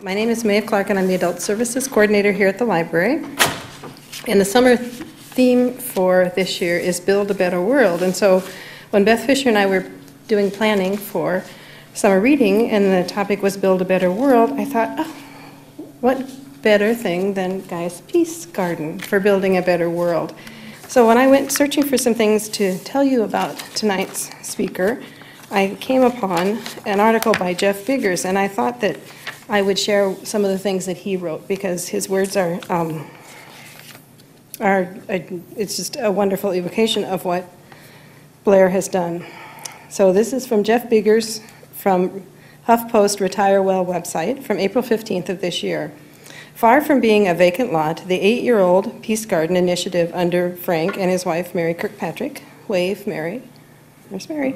My name is Mae Clark, and I'm the Adult Services Coordinator here at the library. And the summer theme for this year is Build a Better World. And so when Beth Fisher and I were doing planning for summer reading, and the topic was Build a Better World, I thought, oh, what better thing than Gaia's Peace Garden for building a better world. So when I went searching for some things to tell you about tonight's speaker, I came upon an article by Jeff Biggers, and I thought that I would share some of the things that he wrote, because his words are it's just a wonderful evocation of what Blair has done. So this is from Jeff Biggers from HuffPost Retire Well website from April 15th of this year. Far from being a vacant lot, the 8-year-old Peace Garden initiative under Frank and his wife Mary Kirkpatrick, wave Mary, there's Mary,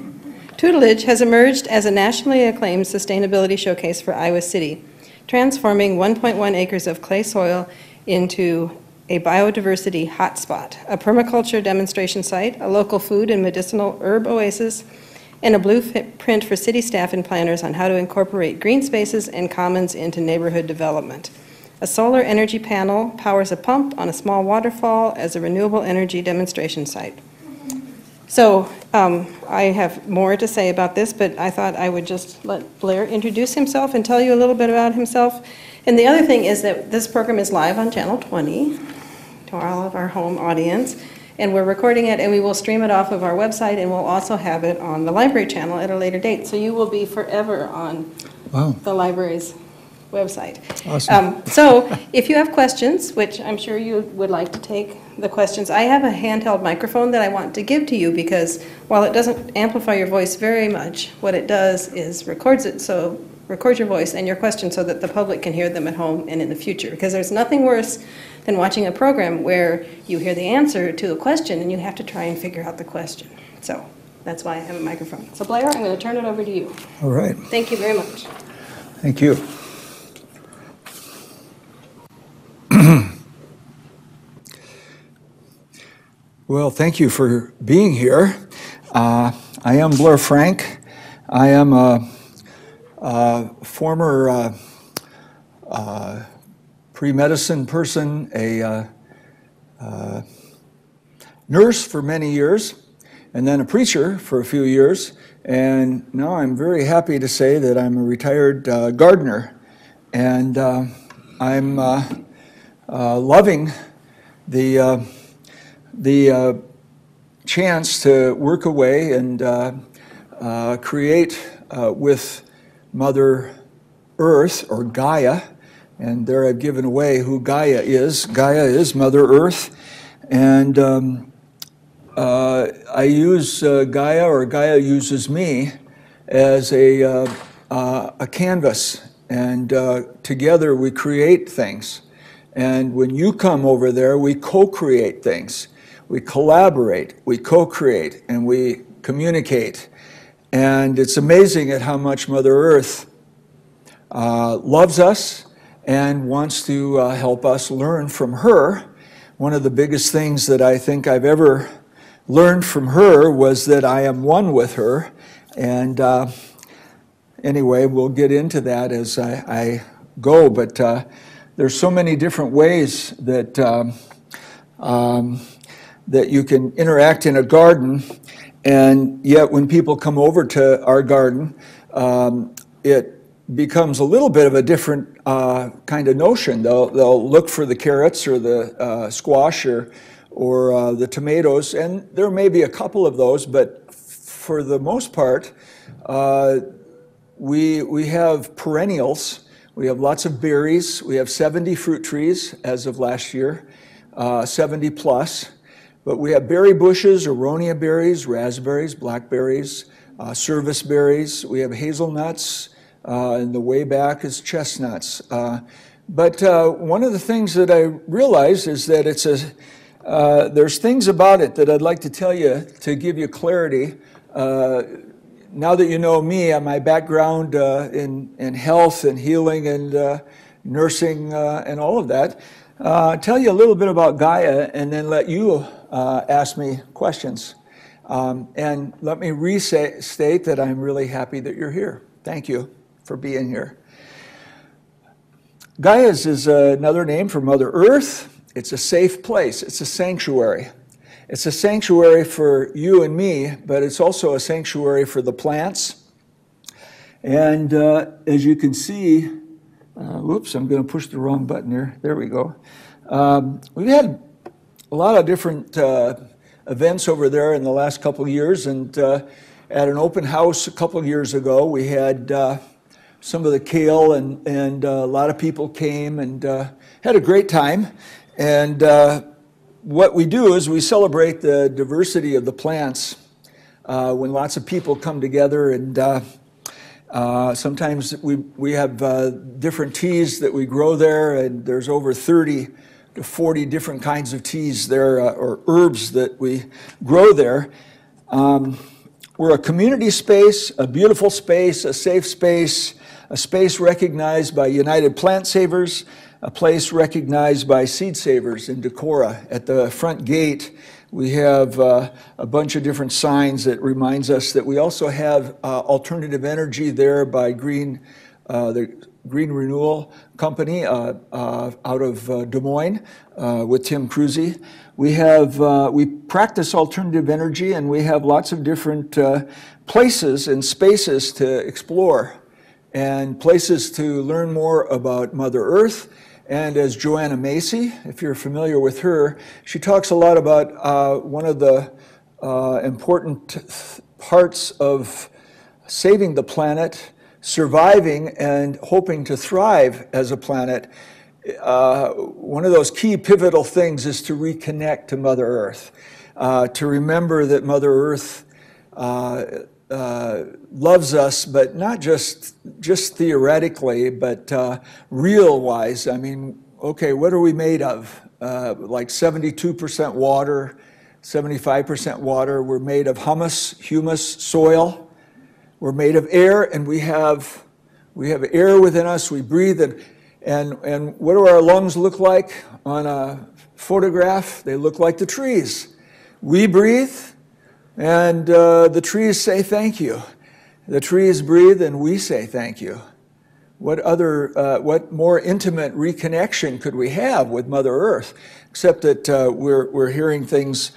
tutelage has emerged as a nationally acclaimed sustainability showcase for Iowa City, transforming 1.1 acres of clay soil into a biodiversity hotspot, a permaculture demonstration site, a local food and medicinal herb oasis, and a blueprint for city staff and planners on how to incorporate green spaces and commons into neighborhood development. A solar energy panel powers a pump on a small waterfall as a renewable energy demonstration site. So I have more to say about this, but I thought I would just let Blair introduce himself and tell you a little bit about himself. And the other thing is that this program is live on Channel 20 to all of our home audience, and we're recording it, and we will stream it off of our website, and we'll also have it on the library channel at a later date. So you will be forever on the library's website. Awesome. So if you have questions, which I'm sure you would like to take the questions, I have a handheld microphone that I want to give to you, because while it doesn't amplify your voice very much, what it does is records your voice and your questions so that the public can hear them at home and in the future. Because there's nothing worse than watching a program where you hear the answer to a question and you have to try and figure out the question. So that's why I have a microphone. So Blair, I'm going to turn it over to you. All right. Thank you very much. Thank you. Well, thank you for being here. I am Blair Frank. I am a former pre-medicine person, a nurse for many years, and then a preacher for a few years. And now I'm very happy to say that I'm a retired gardener. And I'm loving the chance to work away and create with Mother Earth, or Gaia. And there I've given away who Gaia is. Gaia is Mother Earth. And I use Gaia, or Gaia uses me, as a canvas. And together we create things. And when you come over there, we co-create things. We collaborate, we co-create, and we communicate. And it's amazing at how much Mother Earth loves us and wants to help us learn from her. One of the biggest things that I think I've ever learned from her was that I am one with her. And anyway, we'll get into that as I go. But there's so many different ways that that you can interact in a garden, and yet when people come over to our garden, it becomes a little bit of a different kind of notion. They'll look for the carrots or the squash or the tomatoes, and there may be a couple of those, but for the most part, we have perennials. We have lots of berries. We have 70 fruit trees as of last year, 70 plus. But we have berry bushes, aronia berries, raspberries, blackberries, service berries. We have hazelnuts, and the way back is chestnuts. But one of the things that I realize is that there's things about it that I'd like to tell you to give you clarity. Now that you know me and my background in health and healing and nursing and all of that, tell you a little bit about Gaia, and then let you ask me questions. And let me restate that I'm really happy that you're here. Thank you for being here. Gaia's is another name for Mother Earth. It's a safe place. It's a sanctuary. It's a sanctuary for you and me, but it's also a sanctuary for the plants. And as you can see, whoops, I'm going to push the wrong button here. There we go. We've had a lot of different events over there in the last couple of years, and at an open house a couple of years ago, we had some of the kale, and a lot of people came and had a great time. And what we do is we celebrate the diversity of the plants when lots of people come together, and sometimes we have different teas that we grow there, and there's over 30 to 40 different kinds of teas there, or herbs that we grow there. We're a community space, a beautiful space, a safe space, a space recognized by United Plant Savers, a place recognized by Seed Savers in Decorah. At the front gate, we have a bunch of different signs that reminds us that we also have alternative energy there by the Green Renewal Company out of Des Moines with Tim Cruzy. We practice alternative energy, and we have lots of different places and spaces to explore and places to learn more about Mother Earth. And as Joanna Macy, if you're familiar with her, she talks a lot about one of the important parts of saving the planet, surviving, and hoping to thrive as a planet. One of those key pivotal things is to reconnect to Mother Earth, to remember that Mother Earth loves us, but not just theoretically, but real-wise. I mean, okay, what are we made of? Like 72% water, 75% water. We're made of humus, soil. We're made of air, and we have air within us. We breathe, and what do our lungs look like on a photograph? They look like the trees. We breathe, and the trees say thank you. The trees breathe, and we say thank you. What more intimate reconnection could we have with Mother Earth, except that we're hearing things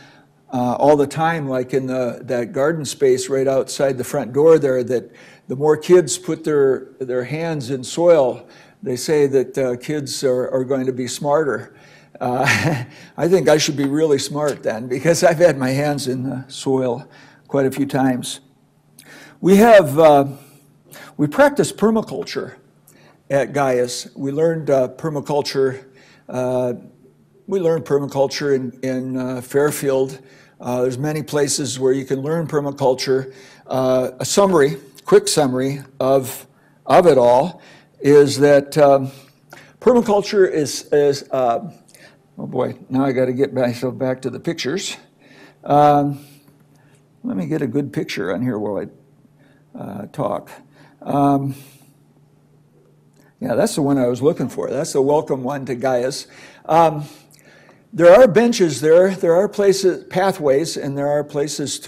all the time, like in that garden space right outside the front door there, that the more kids put their hands in soil, they say that kids are going to be smarter. I think I should be really smart then, because I've had my hands in the soil quite a few times. We practice permaculture at Gaia's. We learned permaculture. In Fairfield. There's many places where you can learn permaculture. A quick summary of it all is that permaculture is oh boy, now I got to get myself back to the pictures. Let me get a good picture on here while I talk. Yeah, that's the one I was looking for. That's the welcome one to Gaia's. There are benches there are pathways, and there are places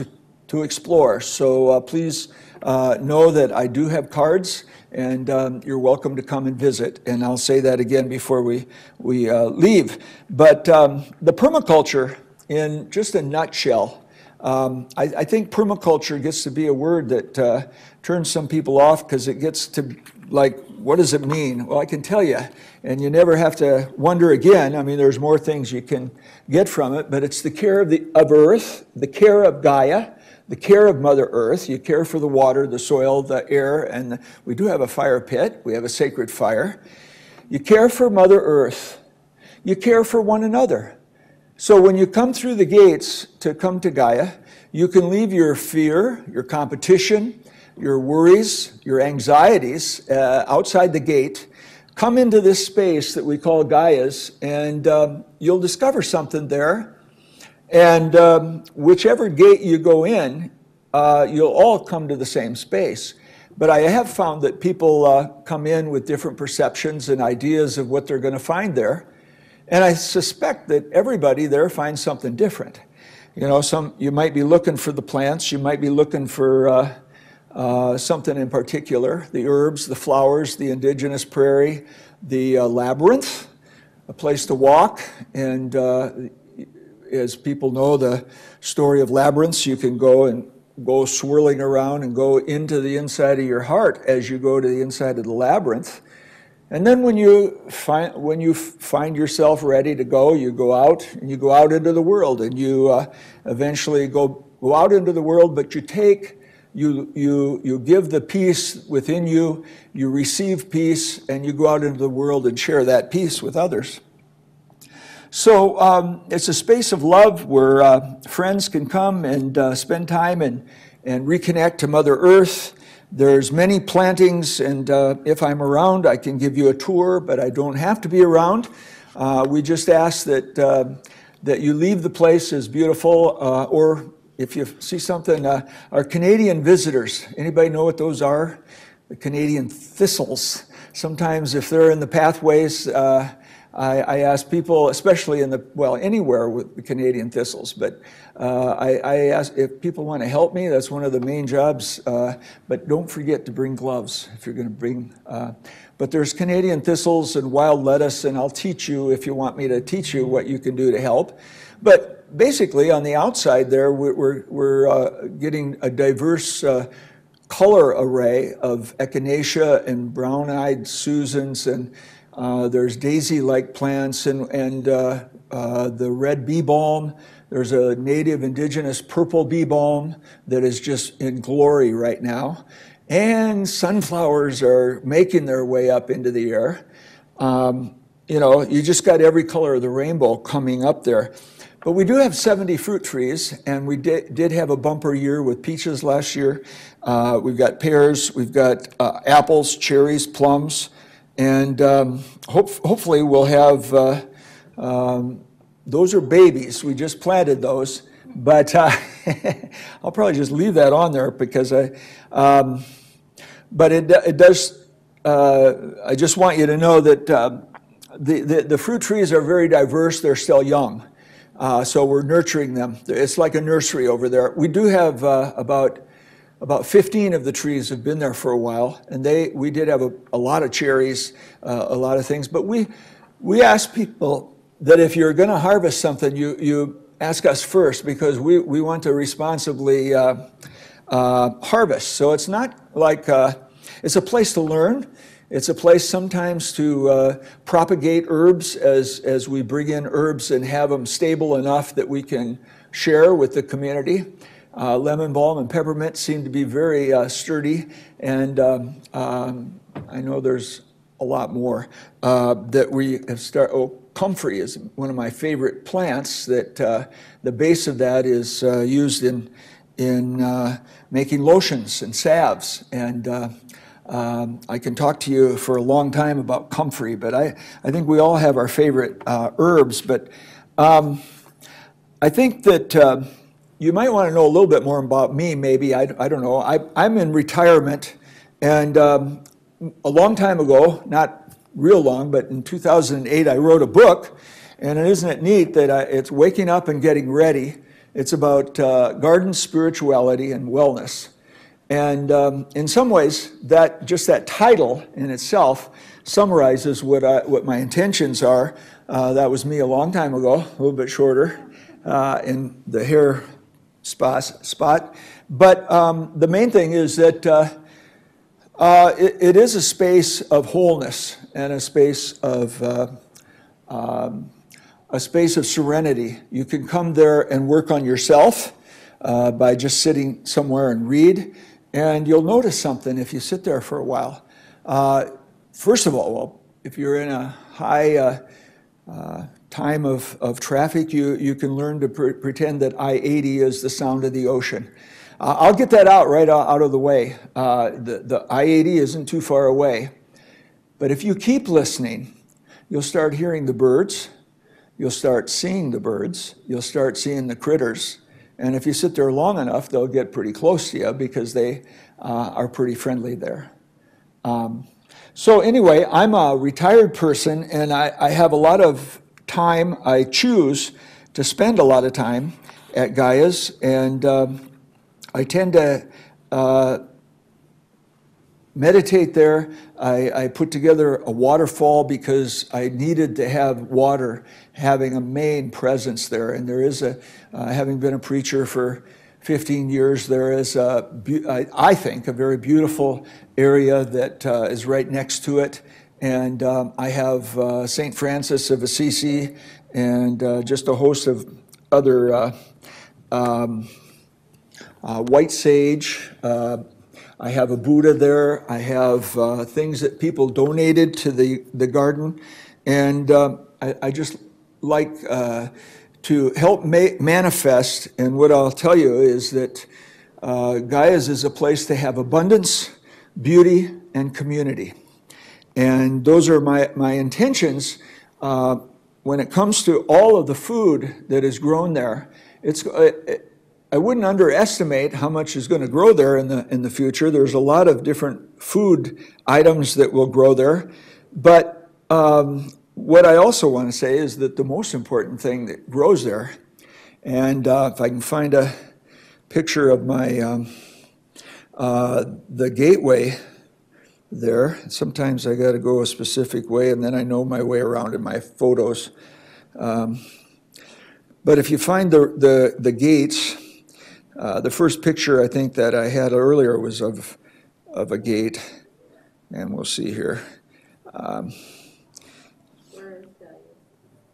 to explore. So please know that I do have cards, and you're welcome to come and visit. And I'll say that again before we leave. But the permaculture, in just a nutshell, I think permaculture gets to be a word that turns some people off, because it gets to, like, what does it mean? Well, I can tell you, and you never have to wonder again. I mean, there's more things you can get from it, but it's the care of Earth, the care of Gaia, the care of Mother Earth. You care for the water, the soil, the air, and we do have a fire pit. We have a sacred fire. You care for Mother Earth. You care for one another. So when you come through the gates to come to Gaia, you can leave your fear, your competition, your worries, your anxieties outside the gate. Come into this space that we call Gaia's, and you'll discover something there. And whichever gate you go in, you'll all come to the same space. But I have found that people come in with different perceptions and ideas of what they're going to find there. And I suspect that everybody there finds something different. You know, you might be looking for the plants, you might be looking for something in particular, the herbs, the flowers, the indigenous prairie, the labyrinth, a place to walk. And as people know the story of labyrinths, you can go swirling around and go into the inside of your heart as you go to the inside of the labyrinth. And then when you find yourself ready to go, you go out and you go out into the world, and you eventually go out into the world, but you give the peace within you, you receive peace, and you go out into the world and share that peace with others. So it's a space of love where friends can come and spend time and reconnect to Mother Earth. There's many plantings, and if I'm around, I can give you a tour, but I don't have to be around. We just ask that you leave the place as beautiful, or if you see something, our Canadian visitors, anybody know what those are? The Canadian thistles. Sometimes if they're in the pathways, I ask people, especially anywhere with the Canadian thistles, but I ask if people want to help me. That's one of the main jobs, but don't forget to bring gloves if you're going to bring. But there's Canadian thistles and wild lettuce, and I'll teach you if you want me to teach you what you can do to help. But basically, on the outside there, we're getting a diverse color array of echinacea and brown-eyed Susans, and there's daisy-like plants and the red bee balm. There's a native indigenous purple bee balm that is just in glory right now. And sunflowers are making their way up into the air. You just got every color of the rainbow coming up there. But we do have 70 fruit trees, and we did have a bumper year with peaches last year. We've got pears, we've got apples, cherries, plums, and hopefully we'll have, those are babies. We just planted those, but I'll probably just leave that on there because but it does, I just want you to know that the fruit trees are very diverse. They're still young. So we're nurturing them. It's like a nursery over there. We do have about 15 of the trees have been there for a while, and we did have a lot of cherries, a lot of things. But we ask people that if you're going to harvest something, you ask us first, because we want to responsibly harvest. So it's not like it's a place to learn. It's a place sometimes to propagate herbs as we bring in herbs and have them stable enough that we can share with the community. Lemon balm and peppermint seem to be very sturdy, and I know there's a lot more that we have started. Oh, comfrey is one of my favorite plants. That the base of that is used in making lotions and salves, and I can talk to you for a long time about comfrey, but I think we all have our favorite herbs. But I think that you might want to know a little bit more about me, maybe. I don't know. I'm in retirement, and a long time ago, not real long, but in 2008, I wrote a book, and isn't it neat that it's waking up and getting ready. It's about garden spirituality and wellness. And in some ways, that title in itself summarizes what my intentions are. That was me a long time ago, a little bit shorter in the hair spot. But the main thing is that it is a space of wholeness and a space of serenity. You can come there and work on yourself by just sitting somewhere and read. And you'll notice something if you sit there for a while. First of all, if you're in a high time of traffic, you can learn to pretend that I-80 is the sound of the ocean. I'll get that out of the way. The I-80 isn't too far away. But if you keep listening, you'll start hearing the birds. You'll start seeing the birds. You'll start seeing the critters. And if you sit there long enough, they'll get pretty close to you because they are pretty friendly there. So anyway, I'm a retired person, and I have a lot of time. I choose to spend a lot of time at Gaia's, and I tend to meditate there. I put together a waterfall because I needed to have water having a main presence there. And there is having been a preacher for 15 years, there is, I think, a very beautiful area that is right next to it. And I have St. Francis of Assisi and just a host of other white sage. I have a Buddha there. I have things that people donated to the garden. And I just like to help manifest. And what I'll tell you is that Gaia's is a place to have abundance, beauty, and community. And those are my intentions when it comes to all of the food that is grown there. I wouldn't underestimate how much is going to grow there in the future. There's a lot of different food items that will grow there. But what I also want to say is that the most important thing that grows there, and if I can find a picture of my the gateway there. Sometimes I got to go a specific way, and then I know my way around in my photos. But if you find the gates, the first picture I think that I had earlier was of a gate, and we'll see here. Where is Gaia?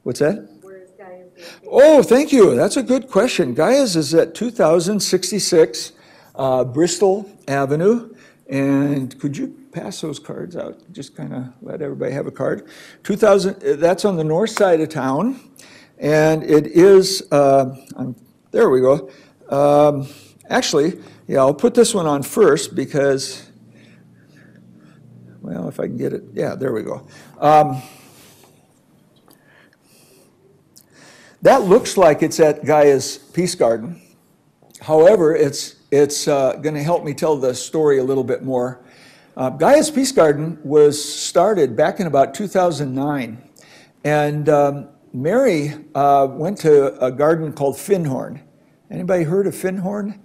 What's that? Where is Gaia? Oh, thank you. That's a good question. Gaia's is at 2066 Bristol Avenue. And could you pass those cards out? Just kind of let everybody have a card. 2000. That's on the north side of town, and it is. There we go. Actually, yeah, I'll put this one on first because. Well, if I can get it. Yeah, there we go. That looks like it's at Gaia's Peace Garden. However, it's going to help me tell the story a little bit more. Gaia's Peace Garden was started back in about 2009. And Mary went to a garden called Findhorn. Anybody heard of Findhorn?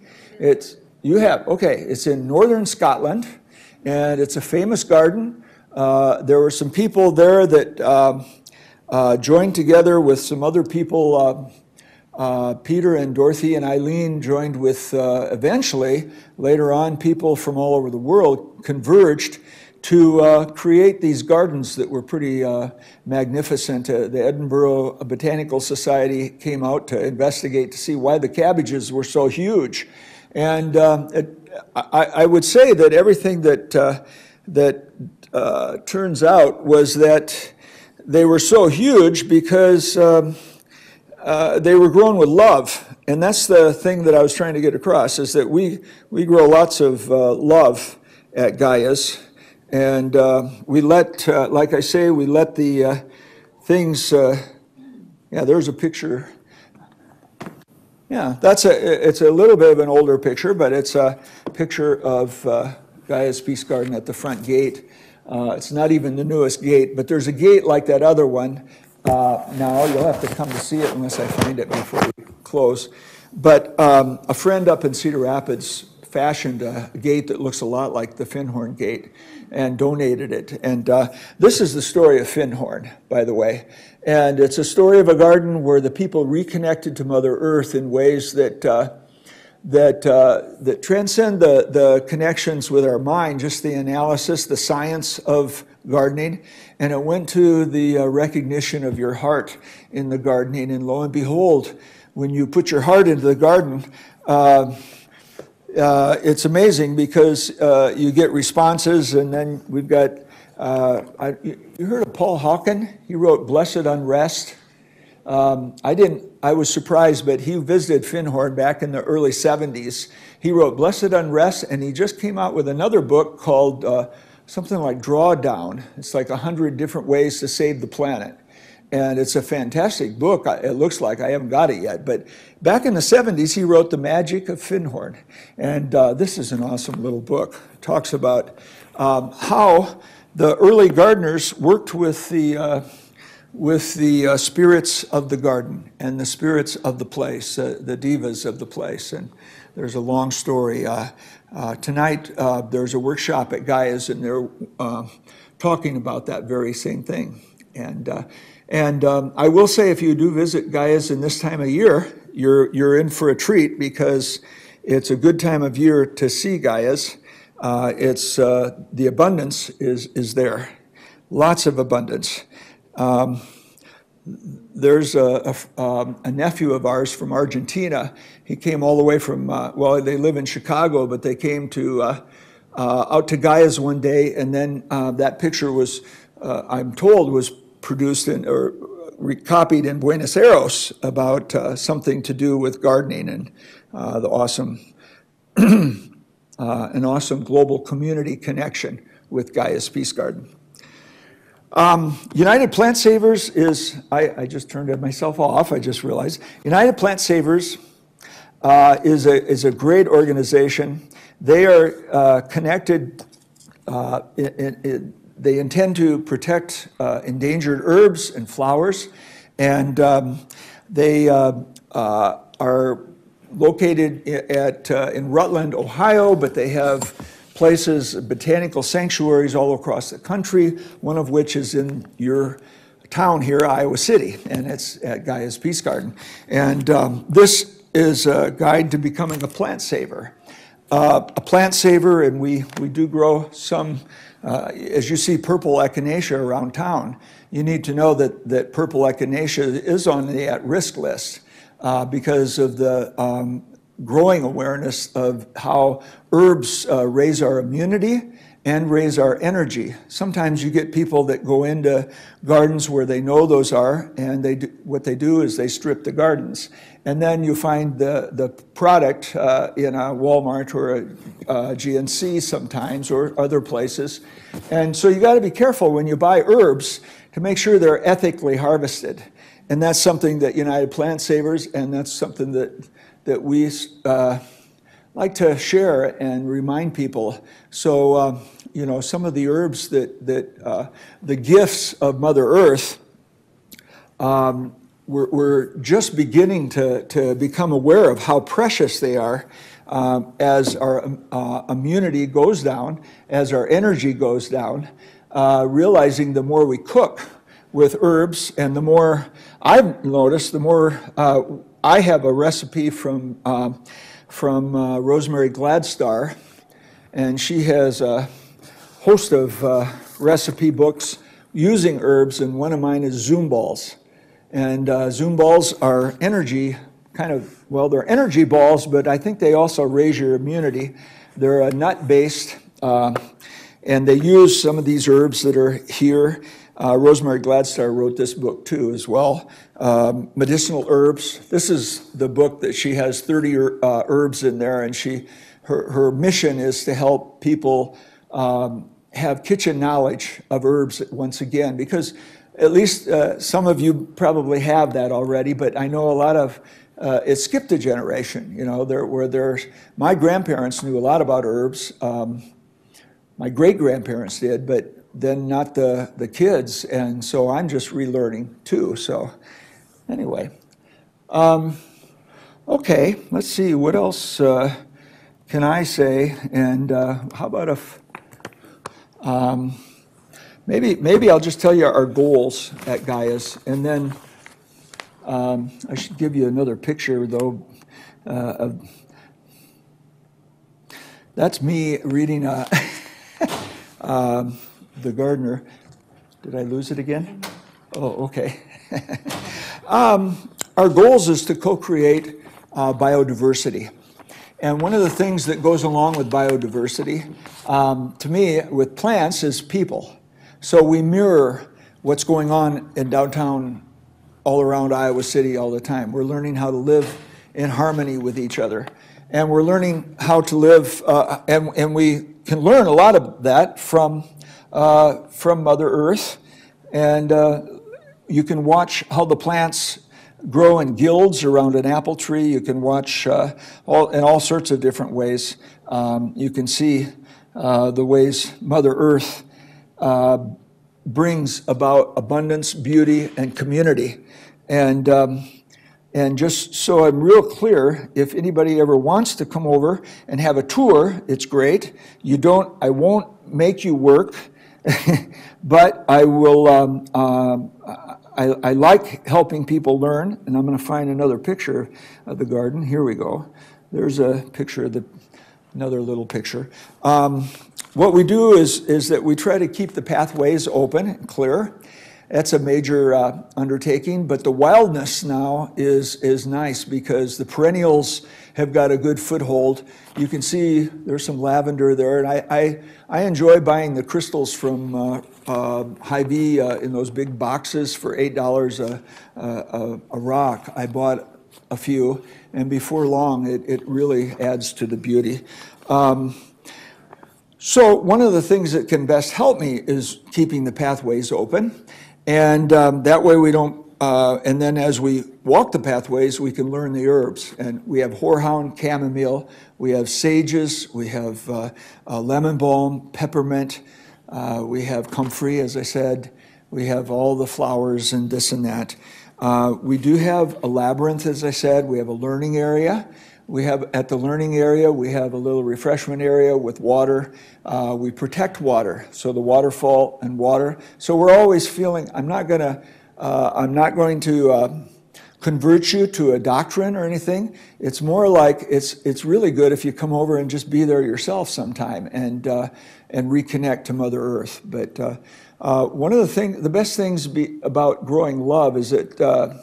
You have, okay. It's in northern Scotland, and it's a famous garden. There were some people there that joined together with some other people. Peter and Dorothy and Eileen joined with, eventually, later on, people from all over the world converged to create these gardens that were pretty magnificent. The Edinburgh Botanical Society came out to investigate to see why the cabbages were so huge. And I would say that everything that turns out was that they were so huge because they were grown with love, and that's the thing that I was trying to get across, is that we grow lots of love at Gaia's, and we let, like I say, we let the things, yeah, there's a picture. Yeah, it's a little bit of an older picture, but it's a picture of Gaia's Peace Garden at the front gate. It's not even the newest gate, but there's a gate like that other one. Now, you'll have to come to see it unless I find it before we close. But a friend up in Cedar Rapids fashioned a gate that looks a lot like the Findhorn gate and donated it. And this is the story of Findhorn, by the way. And it's a story of a garden where the people reconnected to Mother Earth in ways that transcend the connections with our mind, just the analysis, the science of gardening, and it went to the recognition of your heart in the gardening. And lo and behold, when you put your heart into the garden, it's amazing because you get responses. And then we've got, you heard of Paul Hawken? He wrote Blessed Unrest. I was surprised, but he visited Findhorn back in the early 70s. He wrote Blessed Unrest, and he just came out with another book called something like Drawdown. It's like 100 different ways to save the planet. And it's a fantastic book. It looks like I haven't got it yet. But back in the 70s, he wrote The Magic of Findhorn. And this is an awesome little book. It talks about how the early gardeners worked with the with the spirits of the garden and the spirits of the place, the divas of the place. And there's a long story. Tonight, there's a workshop at Gaia's, and they're talking about that very same thing. And I will say, if you do visit Gaia's in this time of year, you're in for a treat, because it's a good time of year to see Gaia's. It's the abundance is there, lots of abundance. There's a nephew of ours from Argentina. He came all the way from, well, they live in Chicago, but they came to out to Gaia's one day, and then that picture was, I'm told, was produced or recopied in Buenos Aires about something to do with gardening and the awesome, an awesome global community connection with Gaia's Peace Garden. United Plant Savers is, I just turned myself off, I just realized. United Plant Savers is a great organization. They are connected, they intend to protect endangered herbs and flowers, and they are located in Rutland, Ohio, but they have places, botanical sanctuaries all across the country, one of which is in your town here, Iowa City, and it's at Gaia's Peace Garden. And this is a guide to becoming a plant saver. A plant saver, and we do grow some, as you see purple echinacea around town, you need to know that purple echinacea is on the at-risk list because of the growing awareness of how herbs raise our immunity and raise our energy. Sometimes you get people that go into gardens where they know those are, and what they do is they strip the gardens. And then you find the product in a Walmart or a GNC sometimes, or other places. And so you got to be careful when you buy herbs to make sure they're ethically harvested. And that's something that United Plant Savers, and that's something that we like to share and remind people. So, you know, some of the herbs that the gifts of Mother Earth, we're just beginning to become aware of how precious they are as our immunity goes down, as our energy goes down, realizing the more we cook with herbs, and the more I've noticed, the more I have a recipe from Rosemary Gladstar, and she has a host of recipe books using herbs, and one of mine is Zoom balls. And Zoom balls are energy, they're energy balls, but I think they also raise your immunity. They're nut-based, and they use some of these herbs that are here. Rosemary Gladstar wrote this book too as well, Medicinal Herbs. This is the book that she has 30 herbs in there, and her mission is to help people have kitchen knowledge of herbs once again, because at least some of you probably have that already, but I know a lot of, it skipped a generation, you know, my grandparents knew a lot about herbs, my great-grandparents did, but then not the kids, and so I'm just relearning too. So anyway, okay, let's see, what else can I say? And how about if maybe I'll just tell you our goals at Gaia's, and then I should give you another picture though. That's me reading The Gardener. Did I lose it again? Oh, okay. Our goals is to co-create biodiversity. And one of the things that goes along with biodiversity, to me, with plants, is people. So we mirror what's going on in downtown all around Iowa City all the time. We're learning how to live in harmony with each other. And we're learning how to live, and we can learn a lot of that from Mother Earth, and you can watch how the plants grow in guilds around an apple tree. You can watch in all sorts of different ways. You can see the ways Mother Earth brings about abundance, beauty, and community. And just so I'm real clear, if anybody ever wants to come over and have a tour, it's great. I won't make you work, but I will. I like helping people learn, and I'm going to find another picture of the garden. Here we go. There's a picture of another little picture. What we do is that we try to keep the pathways open and clear. That's a major undertaking, but the wildness now is nice because the perennials have got a good foothold. You can see there's some lavender there, and I enjoy buying the crystals from Hy-Vee in those big boxes for $8 a rock. I bought a few, and before long, it really adds to the beauty. So one of the things that can best help me is keeping the pathways open. And that way we don't, and then as we walk the pathways, we can learn the herbs. And we have horehound, chamomile, we have sages, we have lemon balm, peppermint, we have comfrey, as I said, we have all the flowers and this and that. We do have a labyrinth, as I said, we have a learning area. At the learning area, we have a little refreshment area with water. We protect water, so the waterfall and water. So we're always feeling, I'm not going to convert you to a doctrine or anything. It's more like it's really good if you come over and just be there yourself sometime and reconnect to Mother Earth. But one of the best things about growing love is that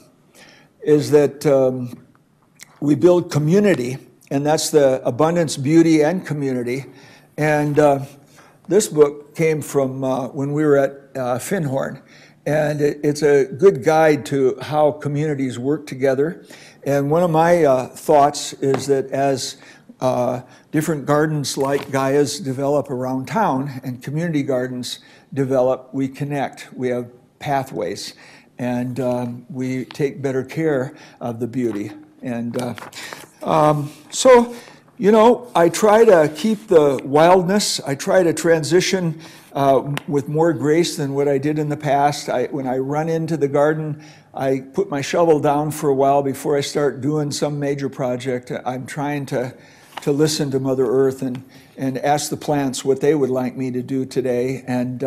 we build community, and that's the abundance, beauty, and community. And this book came from when we were at Finhorn, and it's a good guide to how communities work together. And one of my thoughts is that as different gardens like Gaia's develop around town and community gardens develop, we connect. We have pathways, and we take better care of the beauty. And so, I try to keep the wildness. I try to transition with more grace than what I did in the past. When I run into the garden, I put my shovel down for a while before I start doing some major project. I'm trying to listen to Mother Earth and ask the plants what they would like me to do today. And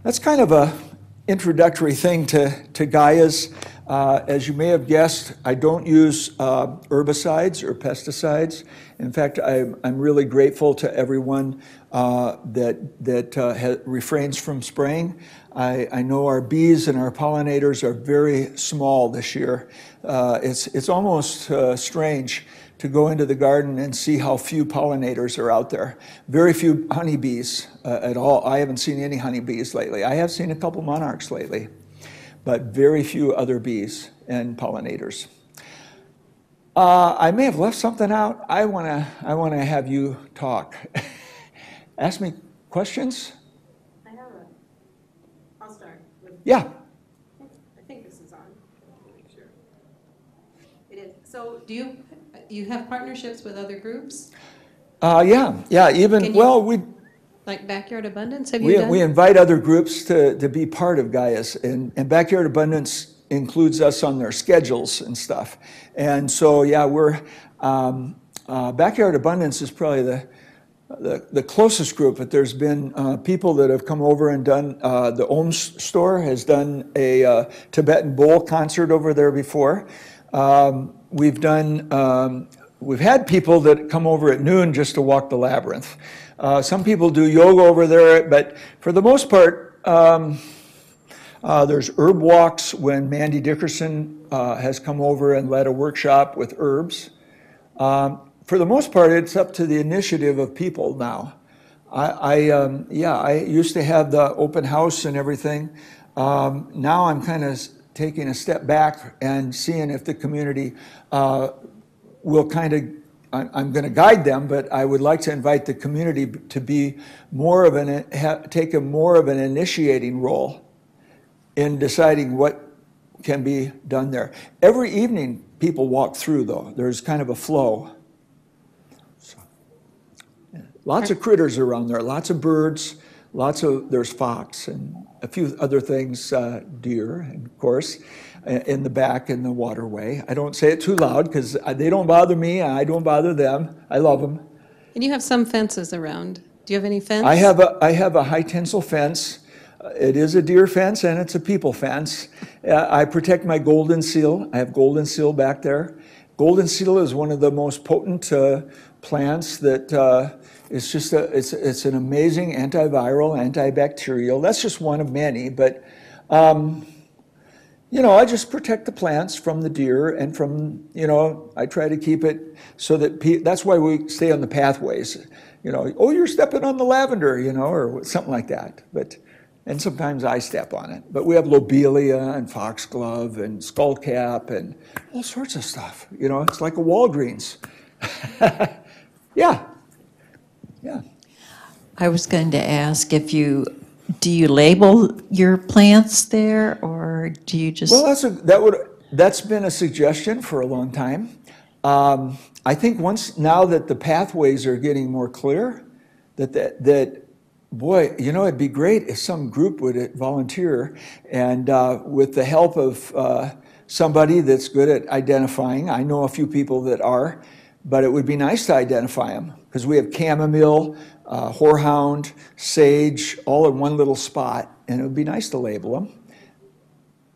that's kind of a introductory thing to Gaia's. As you may have guessed, I don't use herbicides or pesticides. In fact, I'm really grateful to everyone that refrains from spraying. I know our bees and our pollinators are very small this year. It's almost strange to go into the garden and see how few pollinators are out there. Very few honeybees at all. I haven't seen any honeybees lately. I have seen a couple monarchs lately, but very few other bees and pollinators. I may have left something out. I want to have you talk. Ask me questions. I'll start. Yeah. I think this is on. Sure. It is. So do you have partnerships with other groups? Yeah. Even we. Like Backyard Abundance, have you done? We invite other groups to be part of Gaia's, and Backyard Abundance includes us on their schedules and stuff. And so, we're Backyard Abundance is probably the closest group, but there's been people that have come over and done, the Ohms store has done a Tibetan bowl concert over there before. We've had people that come over at noon just to walk the labyrinth. Some people do yoga over there, but for the most part, there's herb walks when Mandy Dickerson has come over and led a workshop with herbs. For the most part, it's up to the initiative of people now. I used to have the open house and everything. Now I'm kind of taking a step back and seeing if the community will kind of, I'm going to guide them, but I would like to invite the community to be take a more of an initiating role in deciding what can be done there. Every evening, people walk through, though. There's kind of a flow. So, lots of critters around there, lots of birds, there's fox and a few other things, deer, and of course, in the back in the waterway. I don't say it too loud because they don't bother me and I don't bother them. I love them. And you have some fences around. Do you have any fence? I have a high tensile fence. It is a deer fence and it's a people fence. I protect my golden seal. I have golden seal back there. Golden seal is one of the most potent plants that it's just it's an amazing antiviral, antibacterial. That's just one of many, but you know, I just protect the plants from the deer and from, you know, I try to keep it so that that's why we stay on the pathways. You know, oh, you're stepping on the lavender, you know, or something like that. And sometimes I step on it. But we have lobelia and foxglove and skullcap and all sorts of stuff. You know, it's like a Walgreens. Yeah. Yeah. I was going to ask if do you label your plants there, or do you just? Well, that's been a suggestion for a long time. I think now that the pathways are getting more clear, that boy, you know, it'd be great if some group would volunteer and with the help of somebody that's good at identifying. I know a few people that are, but it would be nice to identify them because we have chamomile, horehound, sage, all in one little spot, and it would be nice to label them,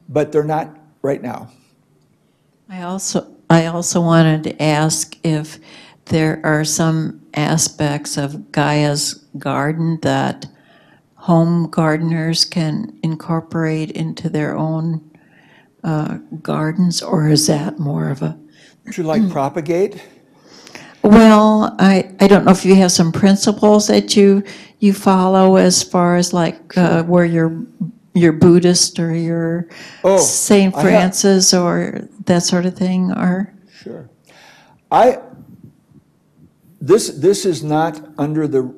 but they're not right now. I also wanted to ask if there are some aspects of Gaia's garden that home gardeners can incorporate into their own gardens, or is that more of a? Would you like propagate? Well, I don't know if you have some principles that you follow as far as like where your Buddhist or your St. Francis or that sort of thing are. Sure. This is not under the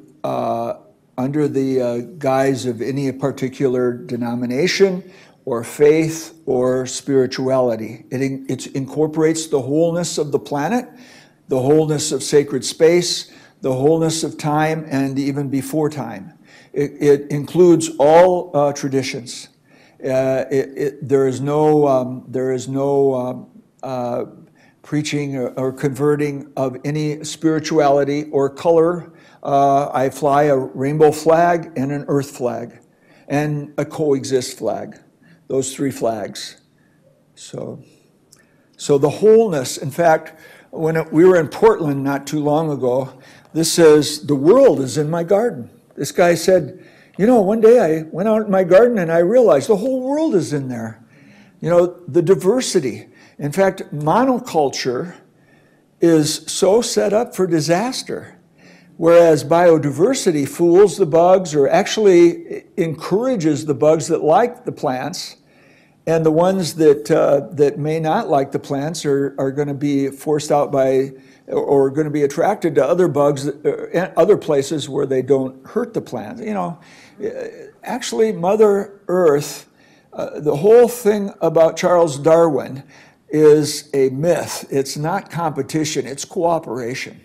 guise of any particular denomination or faith or spirituality. It incorporates the wholeness of the planet, the wholeness of sacred space, the wholeness of time, and even before time. It includes all traditions. There is no preaching or converting of any spirituality or color. I fly a rainbow flag and an earth flag and a coexist flag, those three flags. So the wholeness, in fact, when we were in Portland not too long ago, this says, the world is in my garden. This guy said, you know, one day I went out in my garden and I realized the whole world is in there. You know, the diversity. In fact, monoculture is so set up for disaster, whereas biodiversity fools the bugs or actually encourages the bugs that like the plants, and the ones that may not like the plants are going to be forced out by or going to be attracted to other bugs, other places where they don't hurt the plants. You know, actually, Mother Earth, the whole thing about Charles Darwin is a myth. It's not competition, it's cooperation.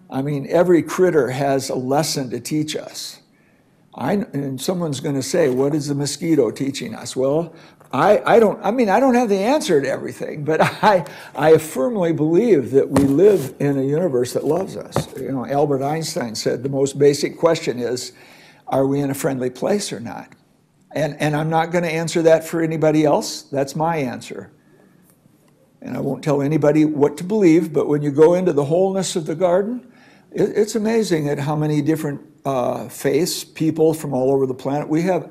I mean, every critter has a lesson to teach us. And someone's going to say, what is the mosquito teaching us? Well, I don't have the answer to everything, but I firmly believe that we live in a universe that loves us. You know, Albert Einstein said the most basic question is, are we in a friendly place or not? And I'm not going to answer that for anybody else. That's my answer. And I won't tell anybody what to believe, but when you go into the wholeness of the garden, it's amazing at how many different faiths, people from all over the planet. We have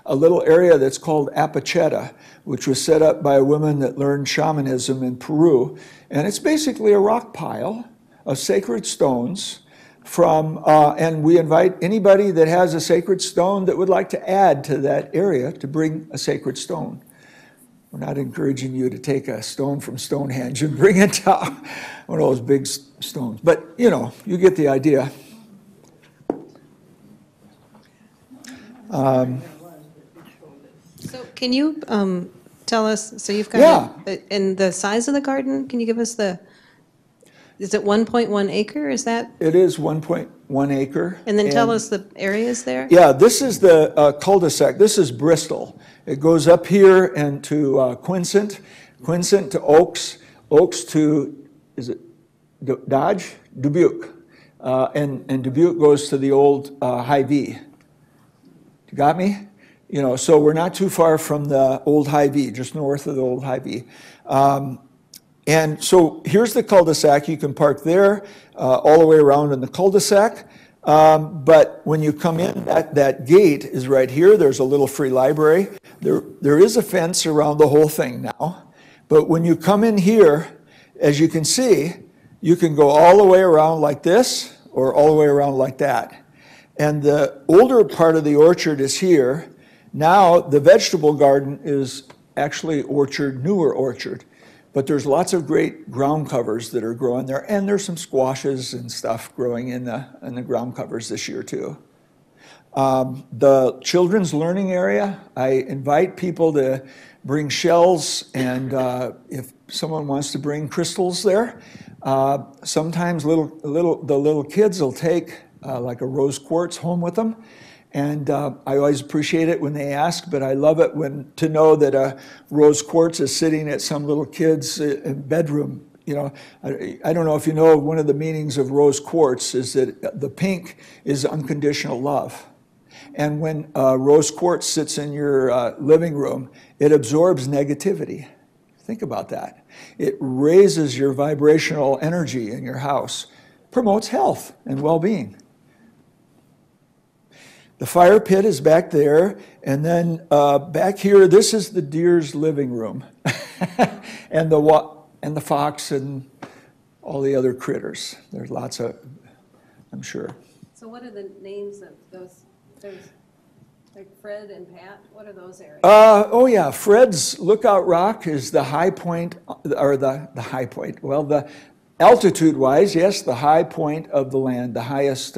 a little area that's called Apacheta, which was set up by a woman that learned shamanism in Peru. And it's basically a rock pile of sacred stones and we invite anybody that has a sacred stone that would like to add to that area to bring a sacred stone. We're not encouraging you to take a stone from Stonehenge and bring it down, one of those big stones. But, you know, you get the idea. So can you tell us, so you've got, and the size of the garden, can you give us the? is it 1.1 acre, is that? It is 1.1 acre. And then tell us the areas there? Yeah, this is the cul-de-sac. This is Bristol. It goes up here and to Quinsant, Quinsant to Oaks, Oaks to, is it Dodge? Dubuque. And Dubuque goes to the old Hy-Vee. You got me? You know, so we're not too far from the old Hy-Vee, just north of the old Hy-Vee. And so here's the cul-de-sac. You can park there all the way around in the cul-de-sac. But when you come in, that gate is right here. There's a little free library. There is a fence around the whole thing now. But when you come in here, as you can see, you can go all the way around like this or all the way around like that. And the older part of the orchard is here. Now the vegetable garden is actually orchard, newer orchard. But there's lots of great ground covers that are growing there, and there's some squashes and stuff growing in the ground covers this year too. The children's learning area, I invite people to bring shells, and if someone wants to bring crystals there, sometimes the little kids will take like a rose quartz home with them. And I always appreciate it when they ask, but I love it to know that a rose quartz is sitting at some little kid's bedroom. You know, I don't know if you know, one of the meanings of rose quartz is that the pink is unconditional love. And when rose quartz sits in your living room, it absorbs negativity. Think about that. It raises your vibrational energy in your house, promotes health and well-being. The fire pit is back there, and then back here, this is the deer's living room, and the fox and all the other critters. There's lots of, I'm sure. So what are the names of those? There's like Fred and Pat. What are those areas? Oh yeah, Fred's Lookout Rock is the high point, or the high point. Well, the altitude-wise, yes, the high point of the land, the highest,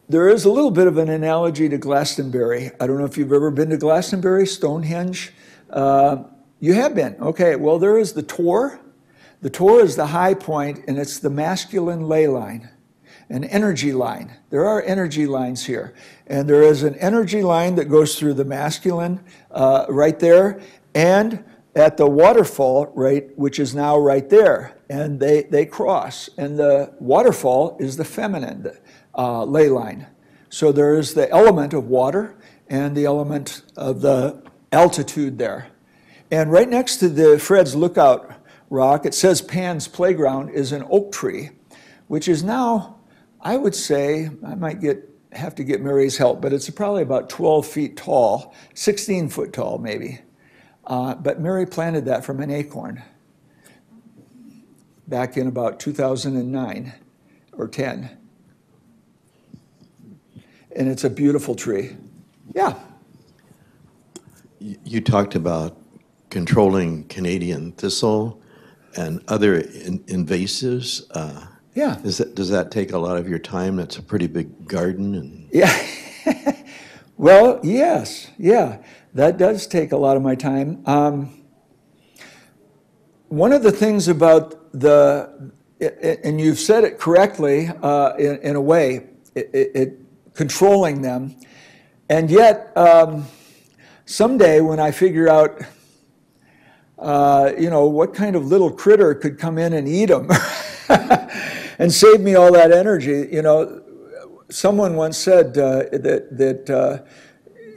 there is a little bit of an analogy to Glastonbury. I don't know if you've ever been to Glastonbury, Stonehenge. You have been, okay. Well, there is the Tor. The Tor is the high point, and it's the masculine ley line, an energy line. There are energy lines here. And there is an energy line that goes through the masculine right there, and at the waterfall, right, which is now right there. And they cross. And the waterfall is the feminine ley line. So there is the element of water and the element of the altitude there. And right next to the Fred's Lookout Rock, it says Pan's Playground, is an oak tree, which is now, I would say, I might have to get Mary's help, but it's probably about 12 feet tall, 16 foot tall maybe. But Mary planted that from an acorn back in about 2009 or 10. And it's a beautiful tree. Yeah. You talked about controlling Canadian thistle and other invasives. Yeah. Does that take a lot of your time? It's a pretty big garden. And yeah. Well, yes. Yeah. That does take a lot of my time. One of the things about and you've said it correctly in a way, controlling them, and yet someday when I figure out, what kind of little critter could come in and eat them and save me all that energy, someone once said that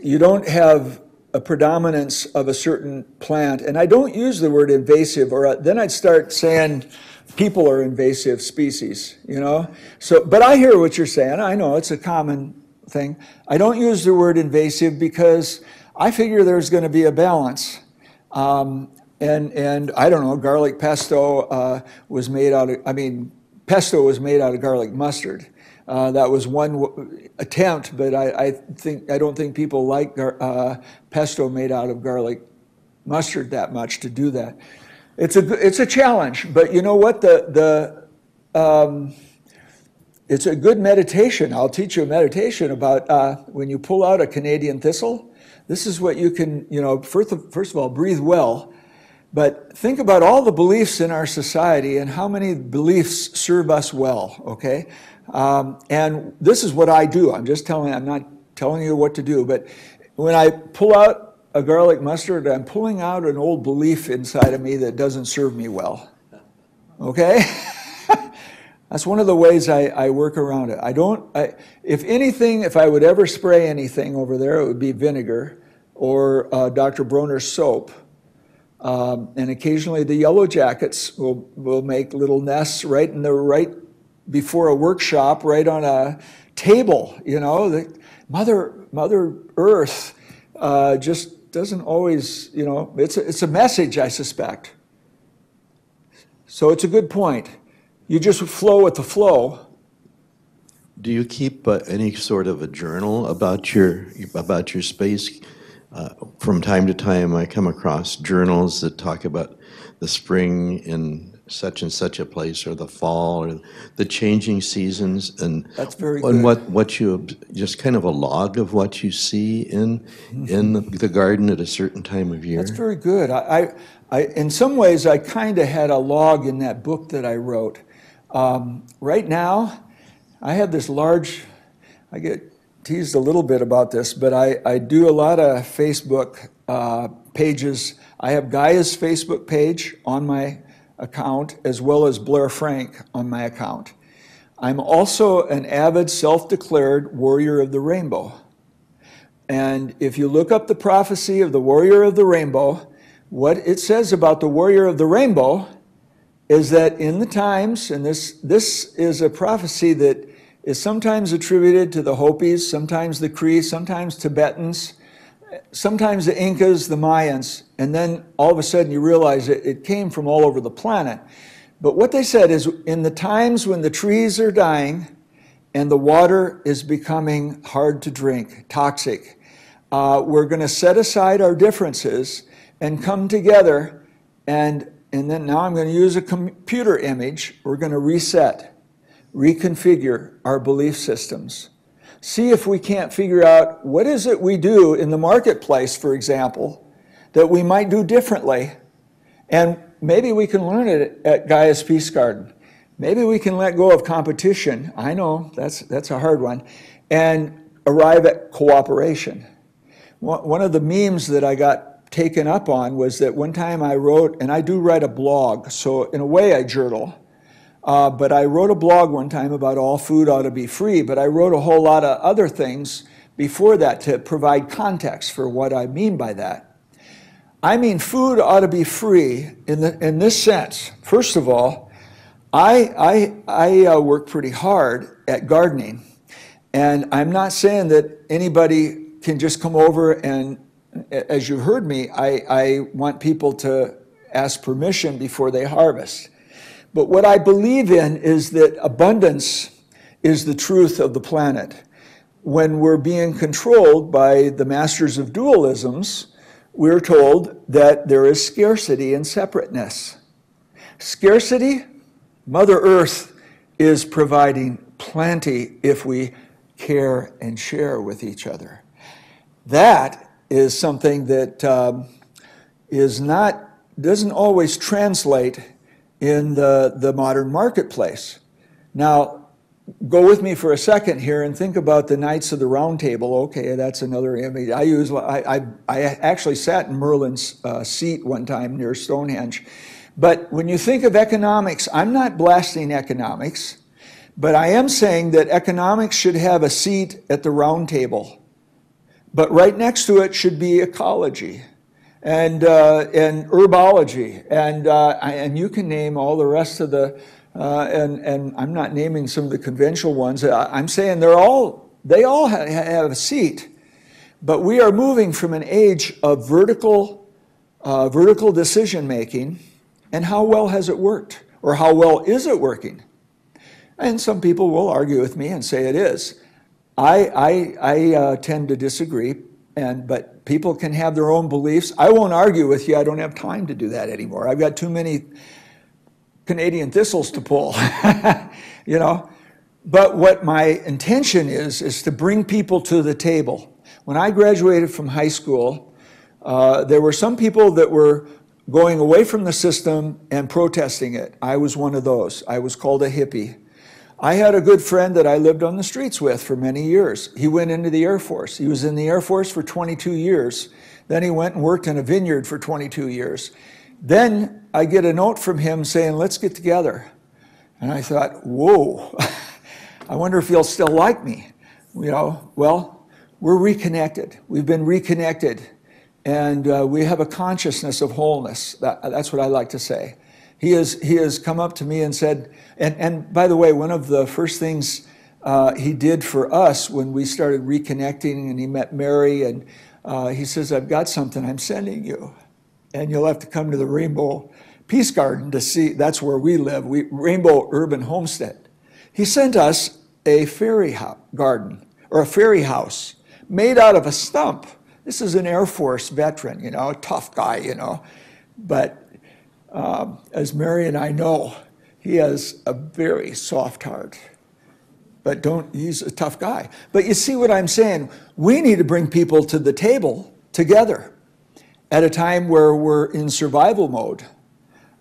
you don't have a predominance of a certain plant, and I don't use the word invasive, or then I'd start saying people are invasive species, So, but I hear what you're saying. I know it's a common thing. I don't use the word invasive because I figure there's going to be a balance. And I don't know, garlic pesto was made out of, pesto was made out of garlic mustard. That was one attempt, but I don't think people like pesto made out of garlic mustard that much to do that. It's a challenge, but you know what? It's a good meditation. I'll teach you a meditation about when you pull out a Canadian thistle. This is what you can, first of all, breathe well. But think about all the beliefs in our society and how many beliefs serve us well, okay? And this is what I do. I'm not telling you what to do, but when I pull out a garlic mustard, I'm pulling out an old belief inside of me that doesn't serve me well, okay? That's one of the ways I work around it. If I would ever spray anything over there, it would be vinegar or Dr. Bronner's soap. And occasionally the yellow jackets will make little nests right before a workshop, right on a table. You know, the Mother Earth just doesn't always, you know, it's a message, I suspect. So it's a good point. You just flow with the flow. Do you keep any sort of a journal about your space? From time to time, I come across journals that talk about the spring in such and such a place, or the fall, or the changing seasons, and that's very good. And what you just kind of a log of what you see in the garden at a certain time of year. That's very good. I in some ways, I kind of had a log in that book that I wrote. Right now, I have this large. I get teased a little bit about this, but I do a lot of Facebook pages. I have Gaia's Facebook page on my account, as well as Blair Frank on my account. I'm also an avid self-declared warrior of the rainbow. And if you look up the prophecy of the warrior of the rainbow, what it says about the warrior of the rainbow is that in the times, and this is a prophecy that is sometimes attributed to the Hopis, sometimes the Cree, sometimes Tibetans, sometimes the Incas, the Mayans, and then all of a sudden you realize it came from all over the planet. But what they said is, in the times when the trees are dying and the water is becoming hard to drink, toxic, we're going to set aside our differences and come together, and then now I'm going to use a computer image. We're going to reset, reconfigure our belief systems. See if we can't figure out what is it we do in the marketplace, for example, that we might do differently. And maybe we can learn it at Gaia's Peace Garden. Maybe we can let go of competition. I know, that's a hard one. And arrive at cooperation. One of the memes that I got taken up on was that one time I wrote, and I do write a blog, so in a way I journal. But I wrote a blog one time about all food ought to be free, but I wrote a whole lot of other things before that to provide context for what I mean by that. I mean, food ought to be free in this sense. First of all, I work pretty hard at gardening, and I'm not saying that anybody can just come over and, as you've heard me, I want people to ask permission before they harvest. But what I believe in is that abundance is the truth of the planet. When we're being controlled by the masters of dualisms, we're told that there is scarcity and separateness. Scarcity, Mother Earth is providing plenty if we care and share with each other. That is something that doesn't always translate in the modern marketplace. Now, go with me for a second here and think about the Knights of the Round Table. Okay, that's another image. I actually sat in Merlin's seat one time near Stonehenge. But when you think of economics, I'm not blasting economics, but I am saying that economics should have a seat at the round table. But right next to it should be ecology and herbology, and you can name all the rest of the, and I'm not naming some of the conventional ones. I'm saying they all have a seat, but we are moving from an age of vertical decision making, and how well has it worked, or how well is it working? And some people will argue with me and say it is. I tend to disagree, but people can have their own beliefs. I won't argue with you. I don't have time to do that anymore. I've got too many Canadian thistles to pull, you know. But what my intention is to bring people to the table. When I graduated from high school, there were some people that were going away from the system and protesting it. I was one of those. I was called a hippie. I had a good friend that I lived on the streets with for many years. He went into the Air Force. He was in the Air Force for 22 years. Then he went and worked in a vineyard for 22 years. Then I get a note from him saying, let's get together. And I thought, whoa, I wonder if he'll still like me. You know, well, we're reconnected. We've been reconnected. And we have a consciousness of wholeness. That's what I like to say. He has come up to me and said, and by the way, one of the first things he did for us when we started reconnecting and he met Mary, and he says, I've got something I'm sending you. And you'll have to come to the Rainbow Peace Garden to see, that's where we live, Rainbow Urban Homestead. He sent us a fairy garden, or a fairy house, made out of a stump. This is an Air Force veteran, you know, a tough guy, you know. But as Mary and I know, he has a very soft heart. But he's a tough guy. But you see what I'm saying? We need to bring people to the table together at a time where we're in survival mode.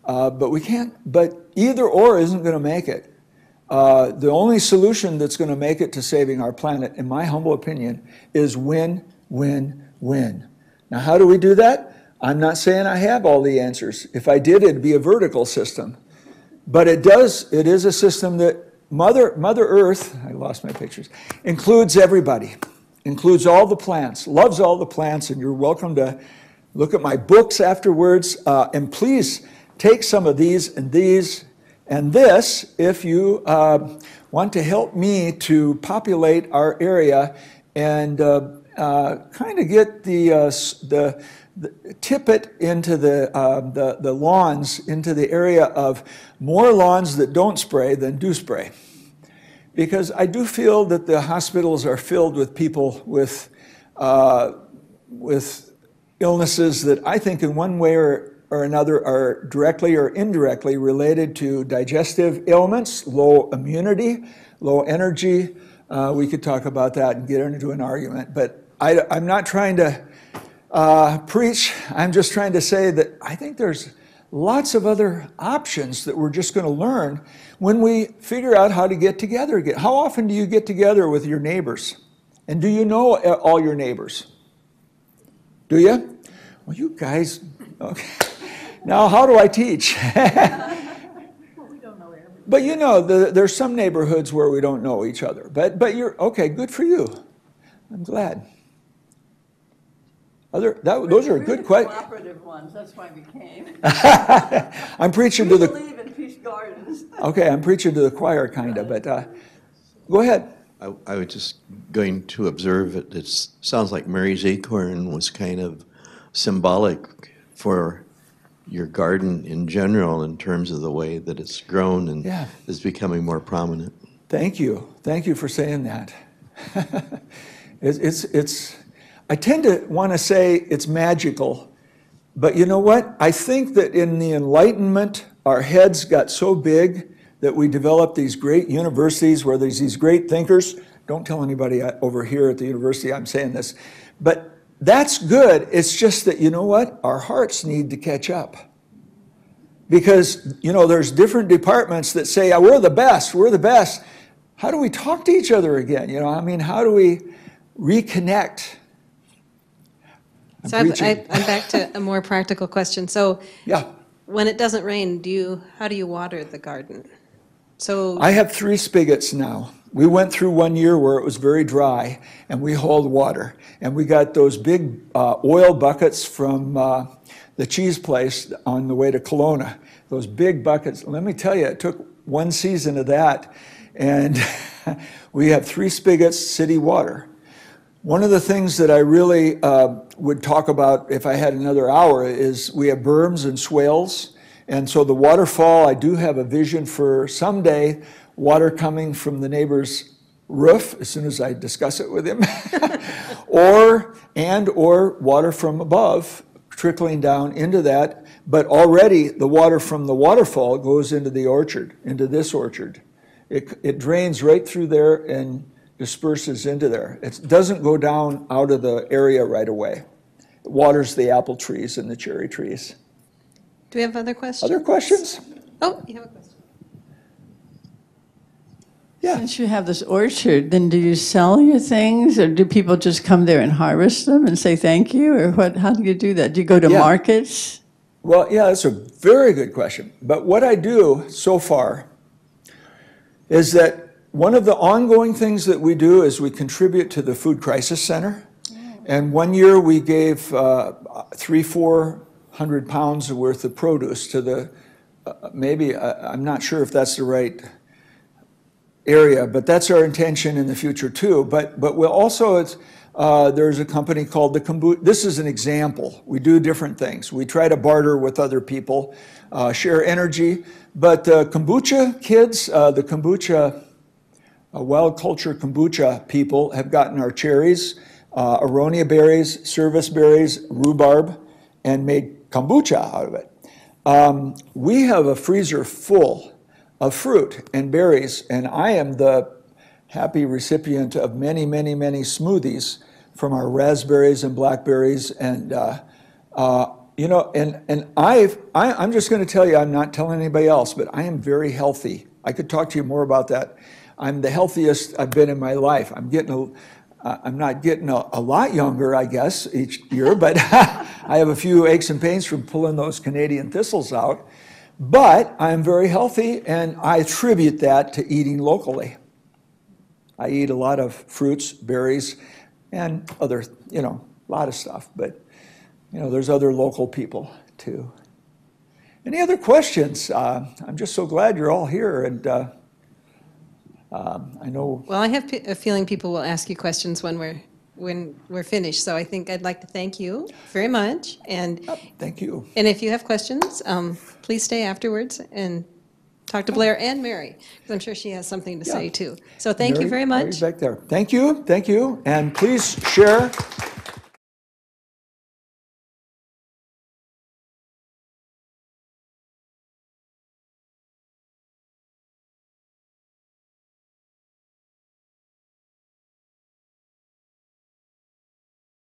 But we can't, but either or isn't going to make it. The only solution that's going to make it to saving our planet, in my humble opinion, is win, win, win. Now, how do we do that? I'm not saying I have all the answers. If I did, it'd be a vertical system. But it is a system that Mother Earth, I lost my pictures, includes everybody, includes all the plants, loves all the plants, and you're welcome to look at my books afterwards. And please take some of these and this if you want to help me to populate our area and kind of get tip it into the lawns, into the area of more lawns that don't spray than do spray. Because I do feel that the hospitals are filled with people with illnesses that I think in one way or another are directly or indirectly related to digestive ailments, low immunity, low energy. We could talk about that and get into an argument, but I'm not trying to preach. I'm just trying to say that I think there's lots of other options that we're just going to learn when we figure out how to get together again. How often do you get together with your neighbors? And do you know all your neighbors? Do you? Well, you guys, okay. Now, how do I teach? But you know, there's some neighborhoods where we don't know each other. But you're, okay, good for you. I'm glad. Those are good questions. Cooperative ones, that's why we came. I'm preaching to the... We believe in peace gardens. Okay, I'm preaching to the choir, kind of, but go ahead. I was just going to observe it. It sounds like Mary's acorn was kind of symbolic for your garden in general in terms of the way that it's grown and is becoming more prominent. Thank you. Thank you for saying that. I tend to want to say it's magical, but you know what? I think that in the Enlightenment, our heads got so big that we developed these great universities where there's these great thinkers. Don't tell anybody over here at the university I'm saying this, but that's good. It's just that, you know what? Our hearts need to catch up. Because, you know, there's different departments that say, oh, we're the best, we're the best. How do we talk to each other again? You know, I mean, how do we reconnect? I'm back to a more practical question. So yeah, when it doesn't rain, how do you water the garden? So I have 3 spigots now. We went through one year where it was very dry, and we hauled water. And we got those big oil buckets from the cheese place on the way to Kelowna. Those big buckets. Let me tell you, it took one season of that. And we have 3 spigots, city water. One of the things that I really would talk about if I had another hour is we have berms and swales. And so the waterfall, I do have a vision for someday water coming from the neighbor's roof as soon as I discuss it with him, or water from above trickling down into that. But already the water from the waterfall goes into the orchard, into this orchard. It drains right through there and disperses into there. It doesn't go down out of the area right away. It waters the apple trees and the cherry trees. Do we have other questions? Other questions? Oh, you have a question. Yeah. Since you have this orchard, then do you sell your things, or do people just come there and harvest them and say thank you, or what? How do you do that? Do you go to Yeah. markets? Well, yeah, that's a very good question. But what I do so far is that one of the ongoing things that we do is we contribute to the Food Crisis Center. And one year we gave 400 pounds worth of produce to the, maybe, I'm not sure if that's the right area, but that's our intention in the future too. But we'll also, there's a company called the Kombucha. This is an example. We do different things. We try to barter with other people, share energy. But kombucha kids, the kombucha, wild culture kombucha people have gotten our cherries, aronia berries, service berries, rhubarb, and made kombucha out of it. We have a freezer full of fruit and berries, and I am the happy recipient of many, many, many smoothies from our raspberries and blackberries, and you know, and I'm just going to tell you, I'm not telling anybody else, but I am very healthy. I could talk to you more about that. I'm the healthiest I've been in my life. I'm not getting a lot younger, I guess, each year, but I have a few aches and pains from pulling those Canadian thistles out. But I'm very healthy, and I attribute that to eating locally. I eat a lot of fruits, berries, and other, you know, a lot of stuff. But, you know, there's other local people, too. Any other questions? I'm just so glad you're all here, and I know... Well, I have a feeling people will ask you questions when we're finished, so I think I'd like to thank you very much. And thank you. And if you have questions, please stay afterwards and talk to Blair and Mary, because I'm sure she has something to say too. So thank you very much. Mary's back there. Thank you, and please share